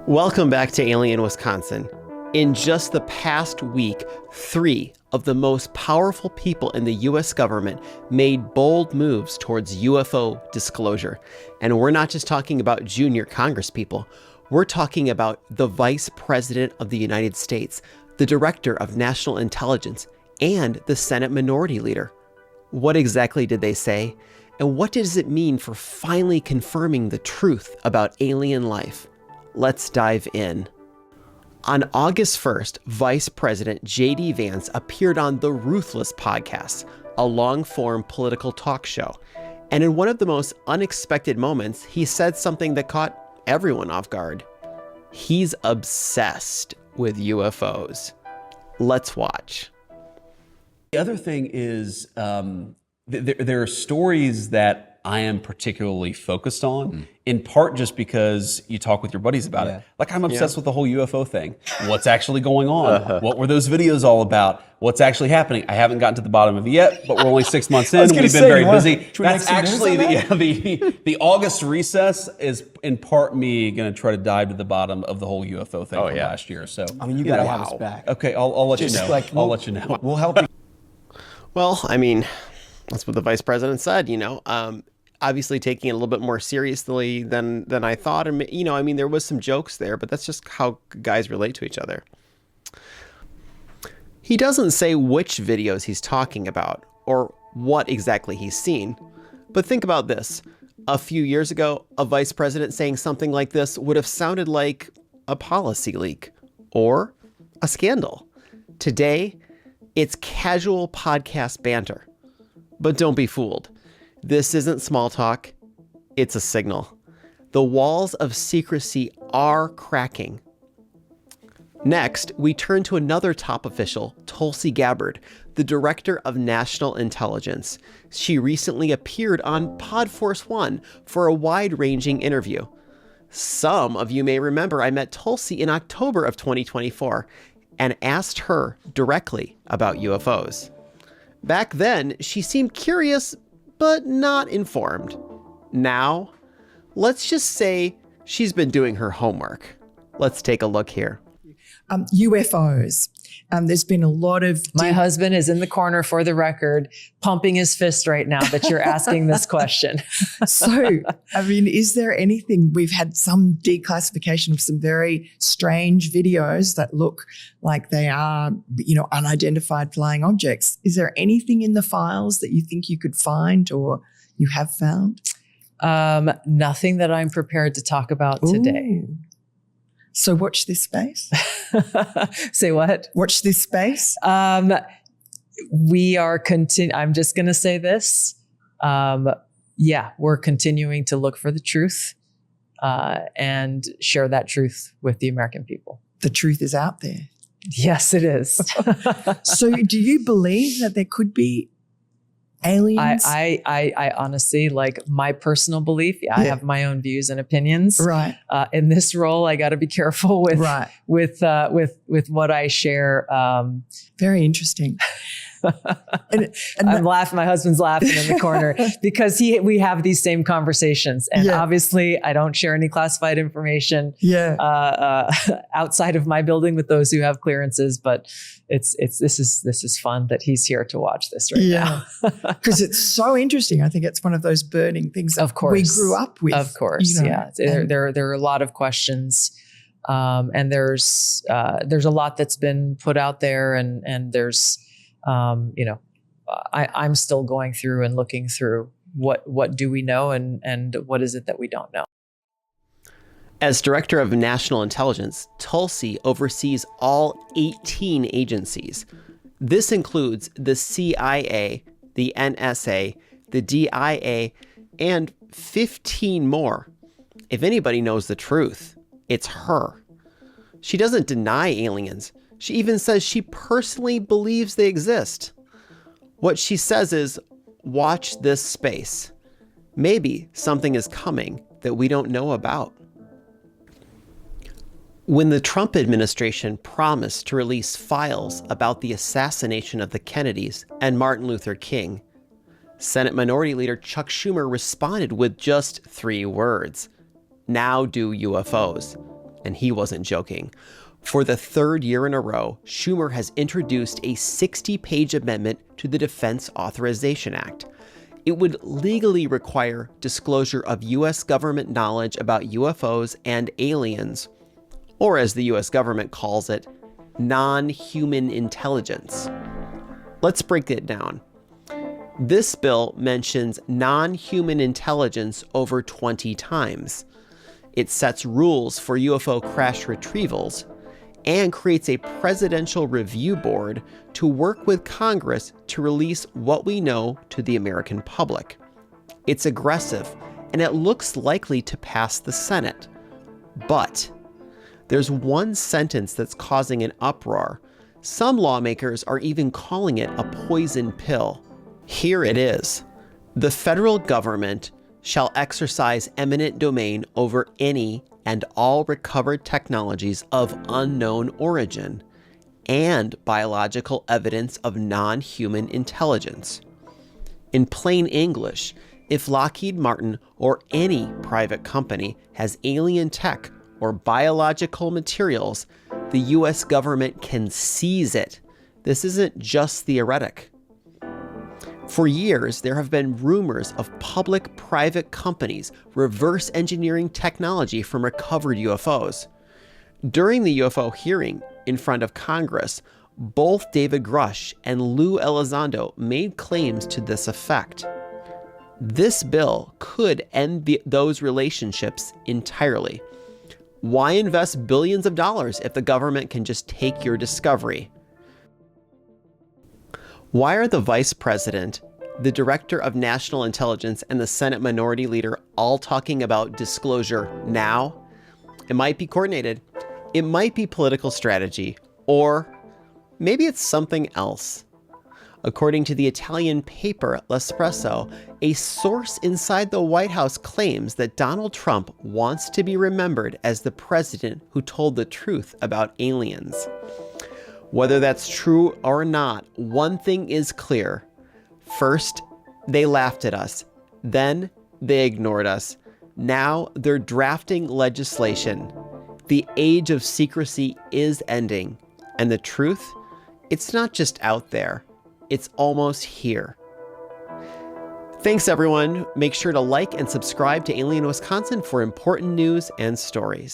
Welcome back to Alien Wisconsin. In just the past week, 3 of the most powerful people in the U.S. government made bold moves towards UFO disclosure. And we're not just talking about junior congresspeople. We're talking about the Vice President of the United States, the Director of National Intelligence, and the Senate Minority Leader. What exactly did they say? And what does it mean for finally confirming the truth about alien life? Let's dive in. On August 1st, Vice President J.D. Vance appeared on the Ruthless podcast, a long-form political talk show. And in one of the most unexpected moments, he said something that caught everyone off guard. He's obsessed with UFOs. Let's watch. The other thing is there are stories that I am particularly focused on, in part just because you talk with your buddies about it. Like, I'm obsessed with the whole UFO thing. What's actually going on? What were those videos all about? What's actually happening? I haven't gotten to the bottom of it yet, but we're only 6 months in. We've been very busy. That's actually the August recess is in part me going to try to dive to the bottom of the whole UFO thing from last year. So I mean, you got to have us back. Okay, I'll let you know. I'll let you know. We'll help you. Well, I mean, that's what the vice president said, obviously taking it a little bit more seriously than I thought. And, I mean, there was some jokes there, but that's just how guys relate to each other. He doesn't say which videos he's talking about or what exactly he's seen. But think about this. A few years ago, a vice president saying something like this would have sounded like a policy leak or a scandal. Today, it's casual podcast banter. But don't be fooled. This isn't small talk. It's a signal. The walls of secrecy are cracking. Next, we turn to another top official, Tulsi Gabbard, the Director of National Intelligence. She recently appeared on Podforce One for a wide-ranging interview. Some of you may remember I met Tulsi in October of 2024 and asked her directly about UFOs. Back then, she seemed curious, but not informed. Now, let's just say she's been doing her homework. Let's take a look here. UFOs. There's been a lot of... My husband is in the corner, for the record, pumping his fist right now that you're asking this question. So, I mean, is there anything... We've had some declassification of some very strange videos that look like they are, unidentified flying objects. Is there anything in the files that you think you could find or you have found? Nothing that I'm prepared to talk about today. Ooh. So watch this space. Say what? Watch this space. We are I'm just going to say this. We're continuing to look for the truth and share that truth with the American people. The truth is out there. Yes, it is. So do you believe that there could be aliens? I honestly, like, my personal belief. I have my own views and opinions. Right. In this role, I got to be careful with what I share. Very interesting. and I'm laughing. My husband's laughing in the corner because we have these same conversations, and obviously I don't share any classified information outside of my building with those who have clearances. But this is fun that he's here to watch this right now because it's so interesting. I think it's one of those burning things that we grew up with. Of course, there are a lot of questions. And there's a lot that's been put out there, and there's I'm still going through and looking through what do we know and what is it that we don't know. As Director of National Intelligence, Tulsi oversees all 18 agencies. This includes the CIA, the NSA, the DIA, and 15 more. If anybody knows the truth, it's her. She doesn't deny aliens. She even says she personally believes they exist. What she says is, watch this space. Maybe something is coming that we don't know about. When the Trump administration promised to release files about the assassination of the Kennedys and Martin Luther King, Senate Minority Leader Chuck Schumer responded with just 3 words. Now do UFOs. And he wasn't joking. For the third year in a row, Schumer has introduced a 60-page amendment to the Defense Authorization Act. It would legally require disclosure of U.S. government knowledge about UFOs and aliens, or as the U.S. government calls it, non-human intelligence. Let's break it down. This bill mentions non-human intelligence over 20 times. It sets rules for UFO crash retrievals and creates a presidential review board to work with Congress to release what we know to the American public. It's aggressive, and it looks likely to pass the Senate. But there's one sentence that's causing an uproar. Some lawmakers are even calling it a poison pill. Here it is. The federal government shall exercise eminent domain over any and all recovered technologies of unknown origin and biological evidence of non-human intelligence. In plain English, if Lockheed Martin or any private company has alien tech or biological materials, the U.S. government can seize it. This isn't just theoretic. For years, there have been rumors of public-private companies reverse engineering technology from recovered UFOs. During the UFO hearing in front of Congress, both David Grush and Lou Elizondo made claims to this effect. This bill could end those relationships entirely. Why invest billions of dollars if the government can just take your discovery? Why are the Vice President, the Director of National Intelligence, and the Senate Minority Leader all talking about disclosure now? It might be coordinated, it might be political strategy, or maybe it's something else. According to the Italian paper L'Espresso, a source inside the White House claims that Donald Trump wants to be remembered as the president who told the truth about aliens. Whether that's true or not, one thing is clear. First, they laughed at us. Then, they ignored us. Now, they're drafting legislation. The age of secrecy is ending. And the truth? It's not just out there. It's almost here. Thanks, everyone. Make sure to like and subscribe to Alien Wisconsin for important news and stories.